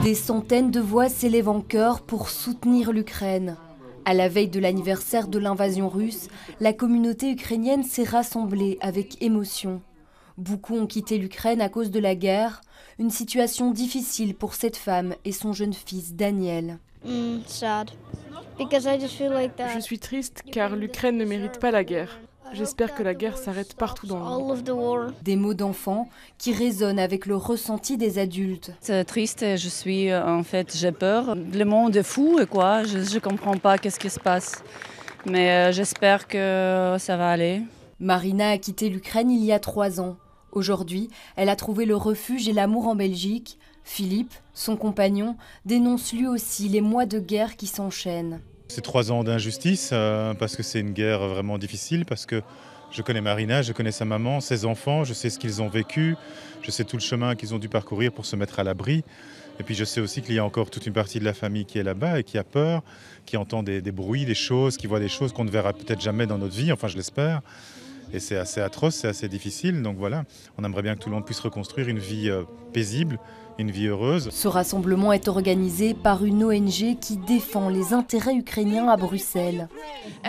Des centaines de voix s'élèvent en chœur pour soutenir l'Ukraine. À la veille de l'anniversaire de l'invasion russe, la communauté ukrainienne s'est rassemblée avec émotion. Beaucoup ont quitté l'Ukraine à cause de la guerre, une situation difficile pour cette femme et son jeune fils Daniel. Je suis triste car l'Ukraine ne mérite pas la guerre. J'espère que la guerre s'arrête partout dans le monde. Des mots d'enfants qui résonnent avec le ressenti des adultes. C'est triste, j'ai peur. Le monde est fou, quoi. Je comprends pas qu'est-ce qui se passe. Mais j'espère que ça va aller. Marina a quitté l'Ukraine il y a 3 ans. Aujourd'hui, elle a trouvé le refuge et l'amour en Belgique. Philippe, son compagnon, dénonce lui aussi les mois de guerre qui s'enchaînent. C'est 3 ans d'injustice parce que c'est une guerre vraiment difficile, parce que je connais Marina, je connais sa maman, ses enfants, je sais ce qu'ils ont vécu, je sais tout le chemin qu'ils ont dû parcourir pour se mettre à l'abri. Et puis je sais aussi qu'il y a encore toute une partie de la famille qui est là-bas et qui a peur, qui entend des bruits, des choses, qui voit des choses qu'on ne verra peut-être jamais dans notre vie, enfin je l'espère. Et c'est assez atroce, c'est assez difficile. Donc voilà, on aimerait bien que tout le monde puisse reconstruire une vie paisible, une vie heureuse. Ce rassemblement est organisé par une ONG qui défend les intérêts ukrainiens à Bruxelles.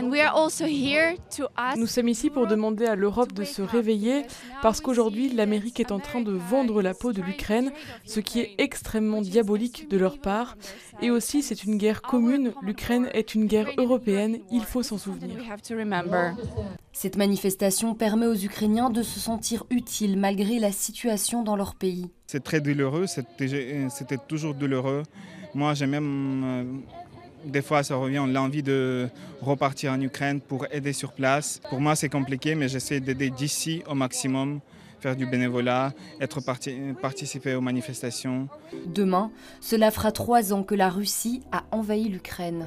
Nous sommes ici pour demander à l'Europe de se réveiller parce qu'aujourd'hui, l'Amérique est en train de vendre la peau de l'Ukraine, ce qui est extrêmement diabolique de leur part. Et aussi, c'est une guerre commune. L'Ukraine est une guerre européenne. Il faut s'en souvenir. Cette manifestation permet aux Ukrainiens de se sentir utiles malgré la situation dans leur pays. C'est très douloureux, c'était toujours douloureux. Moi, j'ai même, des fois, ça revient, on a envie de repartir en Ukraine pour aider sur place. Pour moi, c'est compliqué, mais j'essaie d'aider d'ici au maximum, faire du bénévolat, participer aux manifestations. Demain, cela fera 3 ans que la Russie a envahi l'Ukraine.